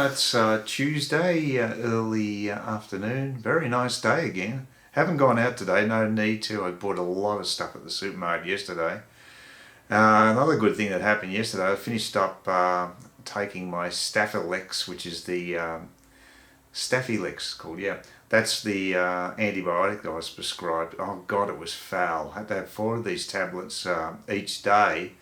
It's Tuesday, early afternoon. Very nice day again. Haven't gone out today, no need to. I bought a lot of stuff at the supermarket yesterday. Another good thing that happened yesterday, I finished up taking my Staphylex, which is the Staphylex called, yeah. That's the antibiotic that I was prescribed. Oh God, it was foul. I had to have 4 of these tablets each day,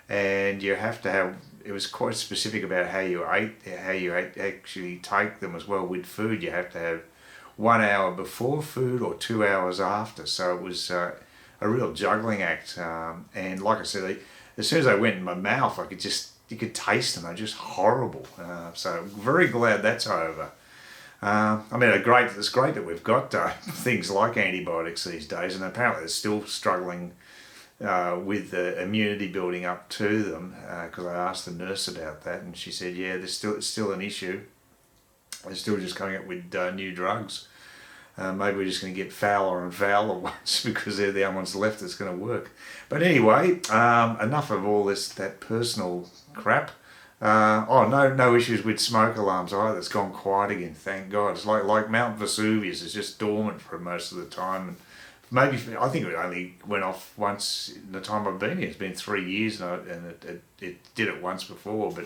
and you have to have, it was quite specific about how you actually take them as well with food. You have to have 1 hour before food or 2 hours after. So it was a real juggling act. And like I said, as soon as they went in my mouth, you could taste them. They're just horrible. So very glad that's over. It's great that we've got things like antibiotics these days, and apparently they're still struggling with the immunity building up to them, because I asked the nurse about that, and she said, yeah, it's still an issue. They're still just coming up with new drugs. Maybe we're just going to get fouler and fouler ones because they're the only ones left that's going to work. But anyway, enough of all that personal crap. No issues with smoke alarms either. It's gone quiet again, thank God. It's like Mount Vesuvius. It's just dormant for most of the time. And maybe, I think it only went off once in the time I've been here. It's been 3 years, and it did it once before, but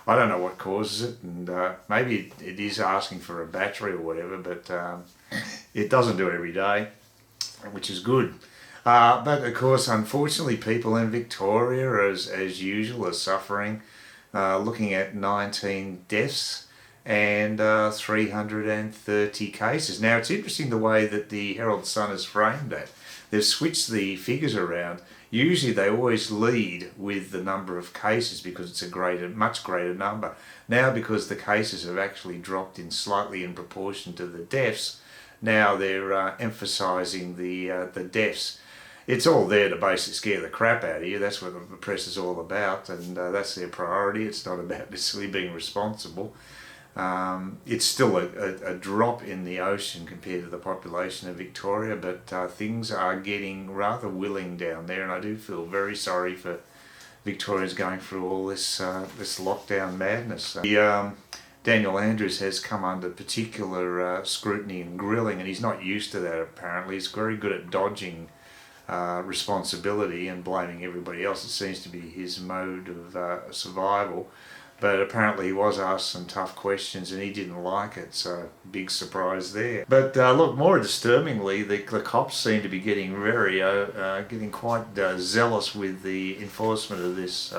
I don't know what causes it, and maybe it is asking for a battery or whatever, but it doesn't do it every day, which is good. But of course, unfortunately, people in Victoria, as usual, are suffering. Looking at 19 deaths and 330 cases. Now, it's interesting the way that the Herald Sun has framed that. They've switched the figures around. Usually they always lead with the number of cases because it's a much greater number. Now, because the cases have actually dropped in slightly in proportion to the deaths, now they're emphasising the deaths. It's all there to basically scare the crap out of you. That's what the press is all about, and that's their priority. It's not about necessarily being responsible. It's still a drop in the ocean compared to the population of Victoria, but things are getting rather willing down there, and I do feel very sorry for Victorians going through all this lockdown madness. Daniel Andrews has come under particular scrutiny and grilling, and he's not used to that apparently. He's very good at dodging responsibility and blaming everybody else. It seems to be his mode of survival. But apparently he was asked some tough questions and he didn't like it, so big surprise there. But look, more disturbingly, the cops seem to be getting getting quite zealous with the enforcement of this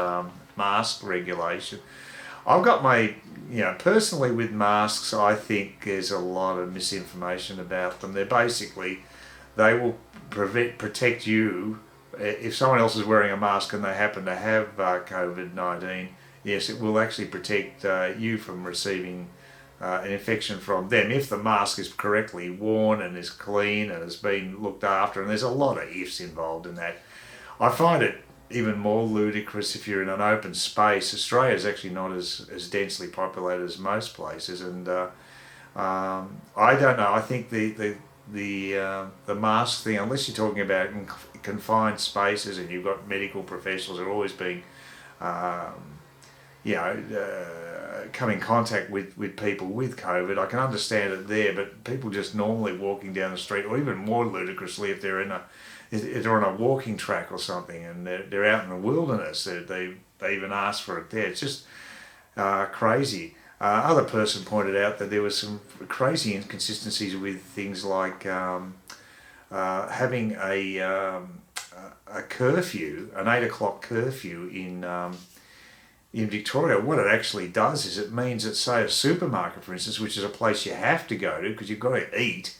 mask regulation. I've got personally with masks, I think there's a lot of misinformation about them. They will protect you if someone else is wearing a mask and they happen to have COVID-19. Yes, it will actually protect you from receiving an infection from them if the mask is correctly worn and is clean and has been looked after, and there's a lot of ifs involved in that. I find it even more ludicrous if you're in an open space. Australia is actually not as densely populated as most places, and I don't know, I think the mask thing, unless you're talking about in confined spaces and you've got medical professionals who are always being come in contact with people with COVID, I can understand it there, but people just normally walking down the street, or even more ludicrously if they're on a walking track or something and they're out in the wilderness, they even ask for it there. It's just crazy. Other person pointed out that there were some crazy inconsistencies with things like having a curfew, an 8 o'clock curfew in Victoria. What it actually does is it means that, say, a supermarket, for instance, which is a place you have to go to because you've got to eat,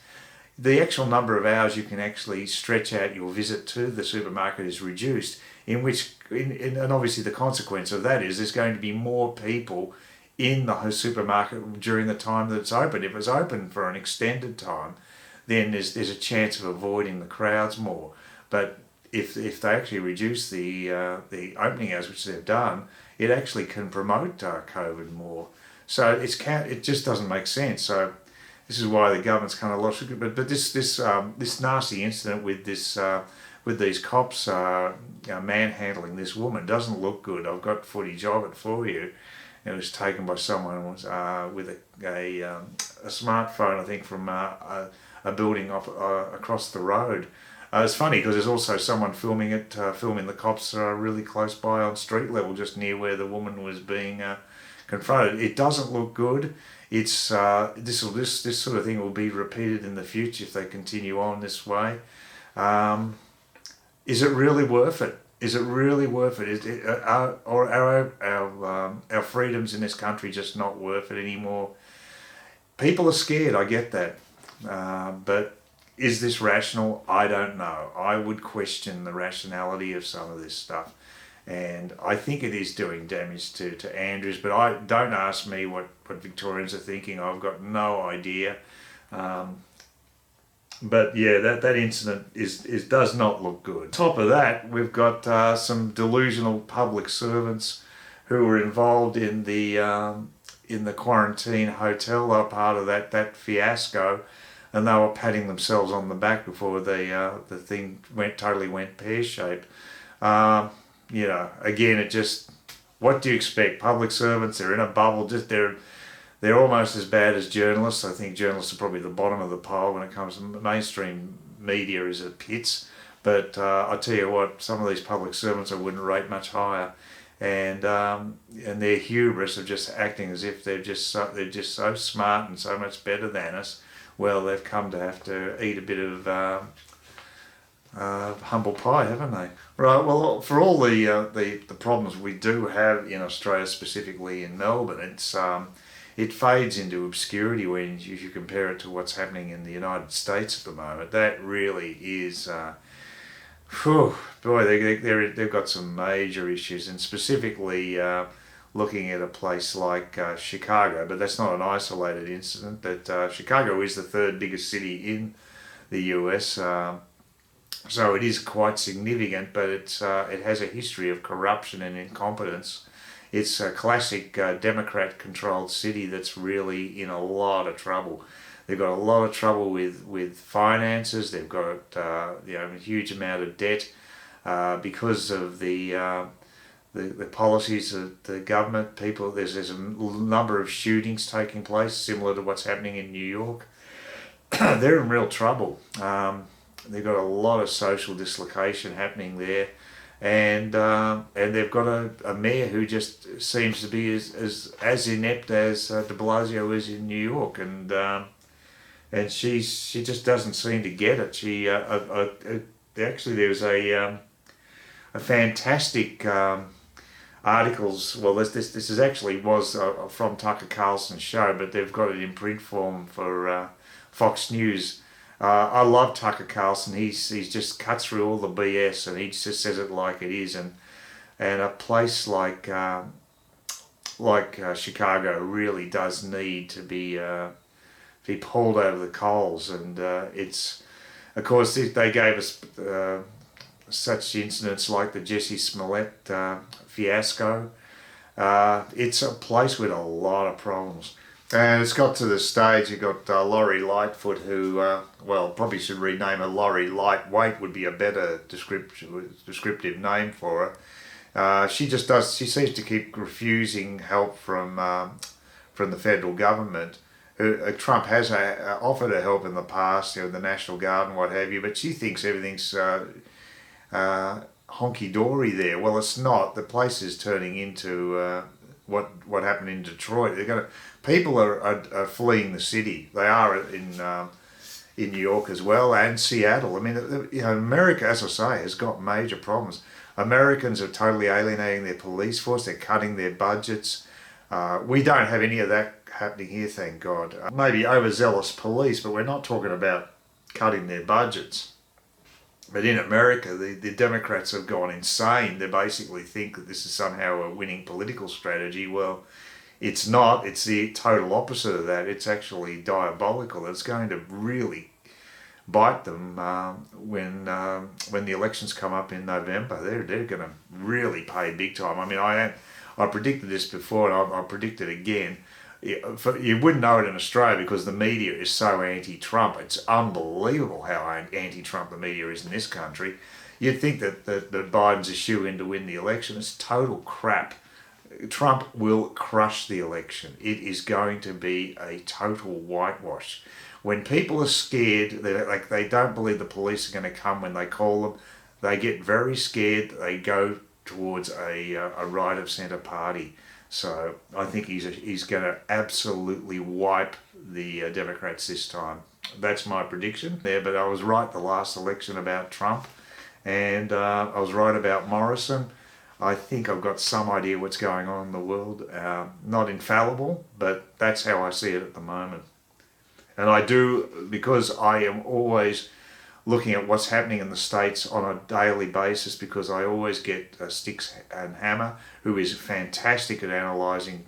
the actual number of hours you can actually stretch out your visit to the supermarket is reduced, and obviously the consequence of that is there's going to be more people in the supermarket during the time that it's open. If it's open for an extended time, then there's a chance of avoiding the crowds more. But if they actually reduce the opening hours, which they've done, it actually can promote COVID more. So it just doesn't make sense. So this is why the government's kind of lost it. But this nasty incident with these cops manhandling this woman doesn't look good. I've got footage of it for you. It was taken by someone with a smartphone, I think, from a building across the road. It's funny because there's also someone filming it, filming the cops really close by on street level, just near where the woman was being confronted. It doesn't look good. It's this sort of thing will be repeated in the future if they continue on this way. Is it really worth it? Is it really worth it? Or are our freedoms in this country just not worth it anymore? People are scared, I get that. But is this rational? I don't know. I would question the rationality of some of this stuff. And I think it is doing damage to Andrews, but don't ask me what Victorians are thinking. I've got no idea. But yeah, that incident does not look good. On top of that, we've got some delusional public servants who were involved in the quarantine hotel. They were part of that fiasco, and they were patting themselves on the back before the thing totally went pear-shaped. Again, what do you expect? Public servants, they're in a bubble. They're almost as bad as journalists. I think journalists are probably the bottom of the pile when it comes to mainstream media is at pits. But I tell you what, some of these public servants I wouldn't rate much higher, and their hubris of just acting as if they're just so smart and so much better than us. Well, they've come to have to eat a bit of humble pie, haven't they? Right. Well, for all the problems we do have in Australia, specifically in Melbourne, it fades into obscurity when you compare it to what's happening in the United States at the moment. That really is, they've got some major issues, and specifically looking at a place like Chicago, but that's not an isolated incident. That Chicago is the third biggest city in the US, so it is quite significant, but it has a history of corruption and incompetence. It's a classic Democrat-controlled city that's really in a lot of trouble. They've got a lot of trouble with finances. They've got a huge amount of debt because of the policies of the government. There's a number of shootings taking place, similar to what's happening in New York. They're in real trouble. They've got a lot of social dislocation happening there. And they've got a mayor who just seems to be as inept as de Blasio is in New York, and she just doesn't seem to get it. Actually there was a fantastic articles. Well, this is actually was from Tucker Carlson's show, but they've got it in print form for Fox News. I love Tucker Carlson. He's just cuts through all the BS and he just says it like it is. And a place like Chicago really does need to be pulled over the coals. And it's, of course, they gave us such incidents like the Jesse Smollett fiasco. It's a place with a lot of problems. And it's got to the stage, you've got Lori Lightfoot, who, probably should rename her Lori Lightweight, would be a better descriptive name for her. She seems to keep refusing help from the federal government. Trump has offered her help in the past, the National Guard and what have you, but she thinks everything's honky-dory there. Well, it's not. The place is turning into what happened in Detroit. People are fleeing the city. They are in New York as well, and Seattle. I mean, America, as I say, has got major problems. Americans are totally alienating their police force. They're cutting their budgets. We don't have any of that happening here, thank God. Maybe overzealous police, but we're not talking about cutting their budgets. But in America, the Democrats have gone insane. They basically think that this is somehow a winning political strategy. Well, it's not. It's the total opposite of that. It's actually diabolical. It's going to really bite them when the elections come up in November. They're going to really pay big time. I mean, I predicted this before, and I'll predict it again. You wouldn't know it in Australia because the media is so anti-Trump. It's unbelievable how anti-Trump the media is in this country. You'd think that Biden's a shoo-in to win the election. It's total crap. Trump will crush the election. It is going to be a total whitewash. When people are scared, they don't believe the police are going to come when they call them, they get very scared. They go towards a right of centre party. So I think he's going to absolutely wipe the Democrats this time. That's my prediction there, but I was right the last election about Trump, and I was right about Morrison. I think I've got some idea what's going on in the world. Not infallible, but that's how I see it at the moment. And I do, because I am always looking at what's happening in the States on a daily basis, because I always get Sticks and Hammer, who is fantastic at analysing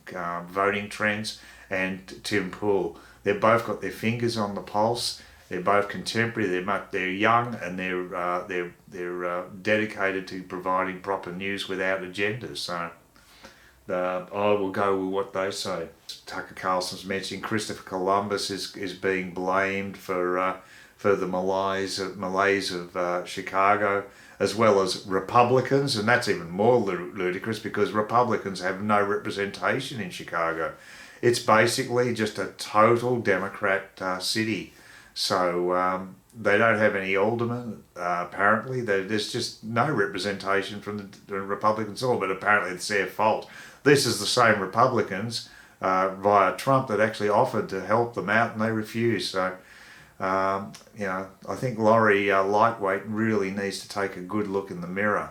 voting trends, and Tim Poole. They've both got their fingers on the pulse. They're both contemporary. They're young, and they're dedicated to providing proper news without agendas. So I will go with what they say. Tucker Carlson's mentioning Christopher Columbus is being blamed for the malaise of Chicago, as well as Republicans, and that's even more ludicrous because Republicans have no representation in Chicago. It's basically just a total Democrat city. So they don't have any aldermen, apparently. There's just no representation from the Republicans at all, but apparently it's their fault. This is the same Republicans via Trump that actually offered to help them out, and they refused. So, I think Laurie Lightweight really needs to take a good look in the mirror.